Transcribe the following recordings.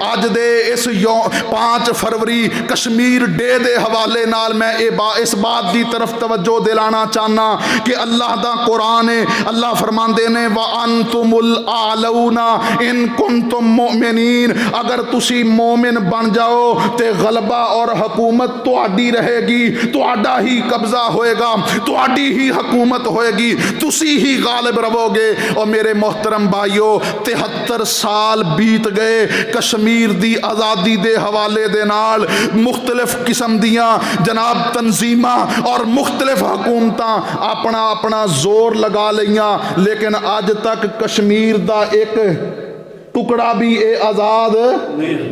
अज दे इस 5 फरवरी Kashmir day they हवाले नाल मैं इस बात की तरफ तवज्जो दिलाना चाहना कि अल्लाह दा कुरान है, अल्लाह फरमांदे ने व अंतुमुल आलौना इन कुंतुम मुमिनीन, अगर तुसी मोमिन बन जाओ तो गलबा और हुकूमत तुहाडी रहेगी, तुहाडा ही कब्जा होएगा, तुहाडी ही हुकूमत होएगी, तुसी ही गालिब रहोगे। और मेरे मोहतरम भाइयों 73 साल बीत गए कश्मीर दी आज़ादी दे हवाले दे नाल मुख्तलिफ किस्म दियां जनाब तंजीमां और मुख्तलिफ हुकूमतां अपना अपना जोर लगा लियां, लेकिन अज तक कश्मीर दा एक टुकड़ा भी ये आज़ाद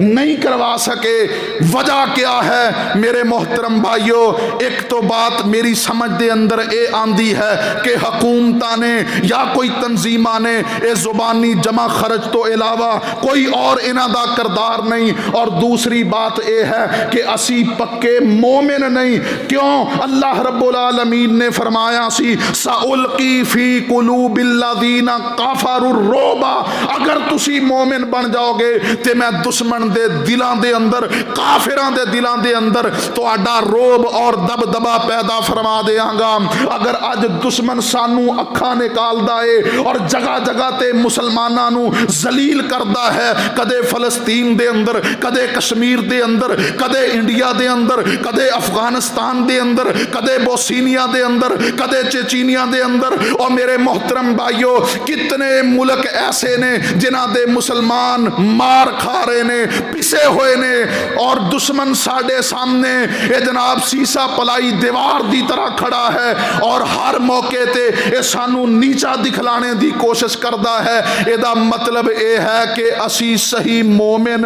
नहीं करवा सके। वजह क्या है मेरे मोहतरम भाइयों? एक तो बात मेरी समझ दे अंदर ये आंदी है कि हुकूमतां ने या कोई तंजीमां ने ये जुबानी जमा खर्च तो इलावा कोई और इन्हां दा करदार नहीं। और दूसरी बात यह है कि असी पक्के मोमिन नहीं। क्यों? अल्लाह रब्बुल आलमीन ने फरमाया सी सउल्की फी कुलूबिल्लज़ीना कफरुर रोबा, अगर तुसी मोमिन बन जाओगे तो मैं दुश्मन दे दिलां दे अंदर, काफिरां दे दिलां दे अंदर तुहाडा रोब और दबदबा पैदा फरमा देंगा। अगर अज दुश्मन सानू अखां निकालदा है और जगह जगह ते मुसलमानां नू जलील करदा है, कदे फलस्तीन दे अंदर, कदे कश्मीर दे अंदर, कदे इंडिया दे अंदर, कदे अफगानिस्तान दे अंदर, कदे बोस्निया दे अंदर, कदे चेचीनिया दे अंदर। और मेरे मोहतरम भाइयों कितने मुल्क ऐसे ने जिन्हां दे मुसलमान मार खा रहे ने, पिसे हुए ने, और दुश्मन साडे सामने ये जनाब सीसा पलाई दीवार की तरह खड़ा है और हर मौके ते ये सानू नीचा दिखलाने की कोशिश करता है। ਇਹਦਾ मतलब ये है कि असी सही मोमिन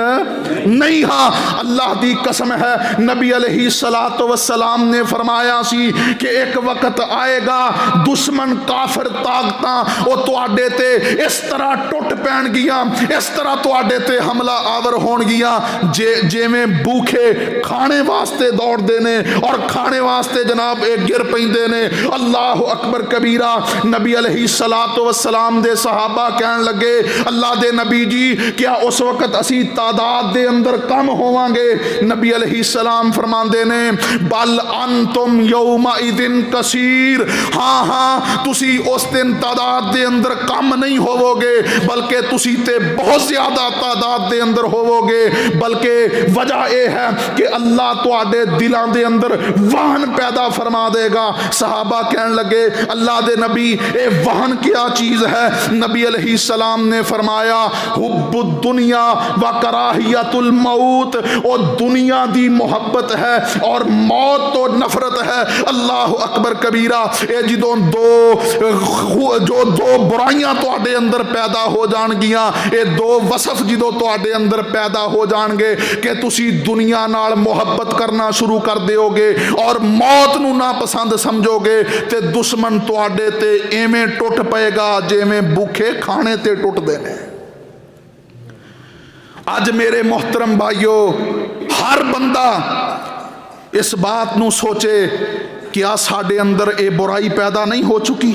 नहीं। हाँ, अल्लाह की कसम है, नबी अलैहिस्सलातु वस्सलाम ने फरमाया सी कि एक वक्त आएगा दुश्मन काफिर ताकतां वो तुहाडे ते इस तरह टुट पैणगियां, इस तरह तुहाडे ते हमला आवर होणगियां जिवें भूखे खाने वास्ते दौड़ते ने और खाने वास्ते जनाब एक गिर पैंदे ने। अल्लाह अकबर कबीरा। नबी अलैहिस्सलातु वस्सलाम दे सहाबा कहन लगे अल्लाह दे नबी जी क्या उस वक्त असी तादाद दे अंदर कम होवांगे? नबी अलैहिस्सलाम फरमांदे ने बल अंतुम यौमा इदिन कसीर, हाँ हाँ तुसी उस दिन तादाद दे अंदर कम नहीं होवोगे बल्कि तुसी ते बहुत ज्यादा तादाद दे अंदर होवोगे। बल्कि वजह यह है कि अल्लाह तुहाडे दिलां दे अंदर वाहन पैदा फरमा देगा। सहाबा कहन लगे अल्लाह दे नबी ये वाहन क्या चीज़ है? नबी अलैहिस्सलाम ने फरमाया हुब्बुद दुनिया व कराहियतुल मौत, और दुनिया दी मोहब्बत है और मौत तो नफरत है। अल्लाह अकबर कबीरा। ये जो दो बुराइयां तुहाडे अंदर पैदा हो जाणगियां, ये दो वसफ जो तुहाडे अंदर पैदा हो जाणगे कि तुसी दुनिया नाल मोहब्बत करना शुरू कर दोगे और मौत नू ना पसंद समझोगे ते दुश्मन तुहाडे ते एवें टुट पेगा जिवें भूखे खाने ते टुटदे ने। अज मेरे मोहतरम भाइयों हर बंदा इस बात नू सोचे क्या साडे अंदर ये बुराई पैदा नहीं हो चुकी?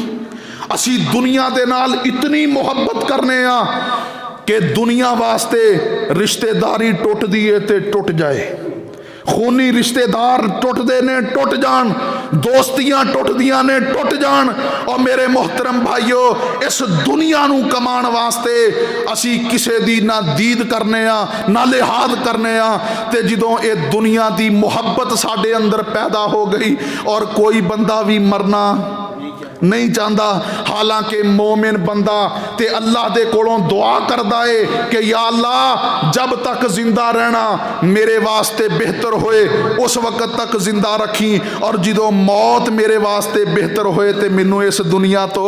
असी दुनिया दे नाल इतनी मोहब्बत करने आ कि दुनिया वास्ते रिश्तेदारी टुट दी है ते टुट जाए, खूनी रिश्तेदार टुटदे ने टुट जान, दोस्तियां टुटदियां ने टुट जान। और मेरे मोहतरम भाइयों इस दुनिया नू कमान वास्ते असी किसे दी ना दीद करने आ ना लिहाज करने आ, ते जदों ये दुनिया दी मुहब्बत साडे अंदर पैदा हो गई और कोई बंदा भी मरना नहीं चाहता। हालांकि मोमिन बंदा ते अल्लाह दे कोलों दुआ करदा है कि या अल्लाह जब तक जिंदा रहना मेरे वास्ते बेहतर होए उस वक्त तक जिंदा रखी, और जदों मौत मेरे वास्ते बेहतर होए ते मैनू इस दुनिया तो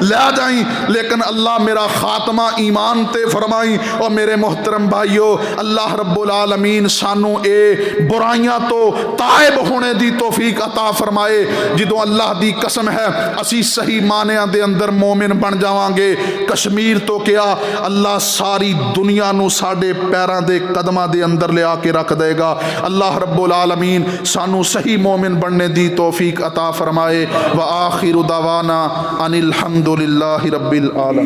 लै जाई, लेकिन अल्लाह मेरा खात्मा ईमान ते फरमाई। और मेरे मोहतरम भाइयों अल्लाह रब्बुल आलमीन सानू ए बुराइयां तो ताइब होने दी तौफीक अता फरमाए। जदों अल्लाह दी कसम है सही मानिया दे अंदर मोमिन बन जावांगे, कश्मीर तो क्या अल्लाह सारी दुनिया नू साडे पैरां दे कदमां दे अंदर लिया के रख देगा। अल्लाह रब्बुल आलमीन सानू सही मोमिन बनने दी तौफीक अता फरमाए। व आखिरु दावाना अनिल हम्दुलिल्लाहि रब्बिल आलमीन।